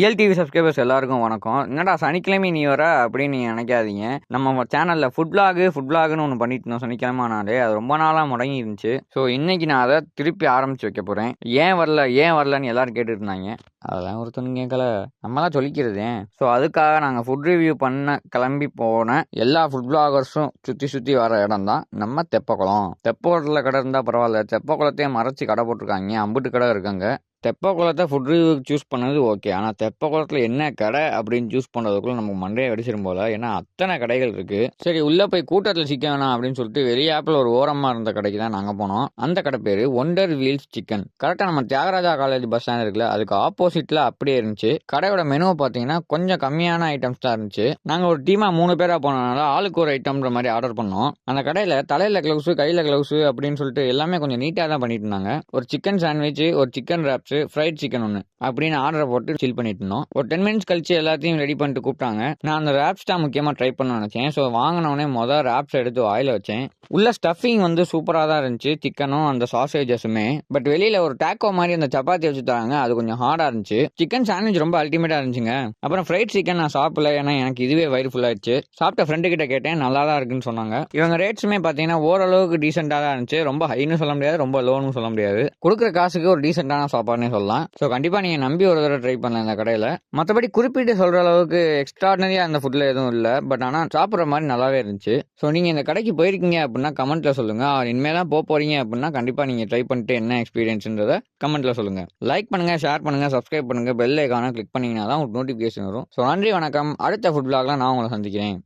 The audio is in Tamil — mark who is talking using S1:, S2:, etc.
S1: ரியல் டிவி சப்ஸ்கிரைபர்ஸ் எல்லாருக்கும் வணக்கம். என்னடா சனிக்கிழமை நீ வர அப்படின்னு நீங்கள் நினைக்காதீங்க. நம்ம சேனலில் ஃபுட் விளாக்னு ஒன்று பண்ணிட்டு இருந்தோம் சனிக்கிழமை நாளே. அது ரொம்ப நாளாக முடங்கி இருந்துச்சு. ஸோ இன்னைக்கு நான் அதை திருப்பி ஆரம்பித்து வைக்க போகிறேன். ஏன் வரலன்னு எல்லாரும் கேட்டுட்டு இருந்தாங்க. அதெல்லாம் ஒருத்தனுங்க கேட்கல, நம்மளாம் சொல்லிக்கிறதே. ஸோ அதுக்காக நாங்கள் ஃபுட் ரிவ்யூ பண்ண கிளம்பி போன எல்லா ஃபுட் விளாகர்ஸும் சுற்றி வர இடம் தான் நம்ம தெப்பக்குளம். தெப்பக்குளத்தில் கடை இருந்தால் பரவாயில்ல, தெப்பக்குளத்தையே மறைச்சி கடை போட்டிருக்காங்க. அம்புட்டு கடை இருக்காங்க. தெப்பக்குளத்தை ஃபுட் ரிவ்யூக்கு சூஸ் பண்ணது ஓகே, ஆனால் தெப்பக்குளத்தில் என்ன கடை அப்படின்னு சூஸ் பண்ணுறதுக்குள்ள நமக்கு மண்டையை வெடிச்சிடும் போல. ஏன்னா அத்தனை கடைகள் இருக்குது. சரி உள்ளே போய் கூட்டத்தில் சிக்க வேணாம் அப்படின்னு சொல்லிட்டு வெளியாப்பில் ஒரு ஓரமாக இருந்த கடைக்கு தான் நாங்கள் போனோம். அந்த கடை பேர் ஒண்டர் வீல்ஸ் சிக்கன். கரெக்டாக நம்ம தியாகராஜா காலேஜ் பஸ் ஸ்டாண்ட் இருக்குல்ல, அதுக்கு ஆப்போசிட்டில் அப்படியே இருந்துச்சு. கடையோட மெனுவை பார்த்தீங்கன்னா கொஞ்சம் கம்மியான ஐட்டம்ஸ் தான் இருந்துச்சு. நாங்கள் ஒரு டீமாக 3 பேராக போனதுனால ஆளுக்கு ஒரு ஐட்டம்ன்ற மாதிரி ஆர்டர் பண்ணோம். அந்த கடையில் தலையில் க்ளவுஸு, கையில் க்ளவுஸு அப்படின்னு சொல்லிட்டு எல்லாமே கொஞ்சம் நீட்டாக தான் பண்ணிட்டு இருந்தாங்க. ஒரு சிக்கன் சாண்ட்விச், ஒரு சிக்கன் ராப்ஸ், ஃப்ரைட் சிக்கன் ஒன்று அப்படின்னு ஆர்டர் போட்டு சில் பண்ணிட்டு இருந்தோம். ஒரு 10 மினிட்ஸ் கழிச்சு எல்லாத்தையும் ரெடி பண்ணிட்டு கூப்பிட்டாங்க. நான் அந்த ராப்ஸ் தான் முக்கியமாக ட்ரை பண்ண நினைச்சேன். ஸோ வாங்கினோடனே மொதல் ராப்ஸ் எடுத்து வாயில வச்சேன். உள்ள ஸ்டஃபிங் வந்து சூப்பராக தான் இருந்துச்சு, சிக்கனும் அந்த சாசேஜஸுமே. பட் வெளியில ஒரு டேக்கோ மாதிரி அந்த சப்பாத்தி வச்சு தராங்க, அது கொஞ்சம் ஹார்டாக இருந்துச்சு. சிக்கன் சாண்ட்விச் ரொம்ப அல்டிமேட்டாக இருந்துச்சுங்க. அப்புறம் ஃப்ரைட் சிக்கன் நான் சாப்பிடல, ஏன்னா எனக்கு இதுவே வயிறு ஃபுல்லாகிடுச்சு. சாப்பிட்ட ஃப்ரெண்டு கிட்ட கேட்டேன், நல்லா தான் இருக்குன்னு சொன்னாங்க. இவங்க ரேட்ஸுமே பார்த்தீங்கன்னா ஓரளவுக்கு டீசெண்டாக தான் இருந்துச்சு. ரொம்ப ஹைன்னு சொல்ல முடியாது, ரொம்ப லோன்னு சொல்ல முடியாது. கொடுக்குற காசுக்கு ஒரு டீசெண்டான சாப்பாடுனே சொல்லலாம். ஸோ கண்டிப்பாக நீங்கள் நம்பி ஒரு தடவை ட்ரை பண்ணலாம் இந்த கடையில். மற்றபடி குறிப்பிட்டு சொல்கிற அளவுக்கு எக்ஸ்ட்ராடனரியாக அந்த ஃபுட்டில் எதுவும் இல்லை. பட் ஆனால் சாப்பிட்ற மாதிரி நல்லாவே இருந்துச்சு. ஸோ நீங்கள் இந்த கடைக்கு போயிருக்கீங்க அப்படின்னா கமெண்ட்டில் சொல்லுங்கள். இனிமேல் தான் போகிறீங்க அப்படின்னா கண்டிப்பாக நீங்கள் ட்ரை பண்ணிட்டு என்ன எக்ஸ்பீரியன்ஸ்ன்றதை கமெண்ட்டில் சொல்லுங்கள். லைக் பண்ணுங்கள், ஷேர் பண்ணுங்கள், சப்ஸ்கிரைப் பண்ணுங்கள், பெல் ஐக்கானை கிளிக் பண்ணிங்கன்னா தான் உங்களுக்கு நோட்டிஃபிகேஷன் வரும். ஸோ நன்றி, வணக்கம். அடுத்த ஃபுட் விளாக்ல நான் உங்களை சந்திக்கிறேன்.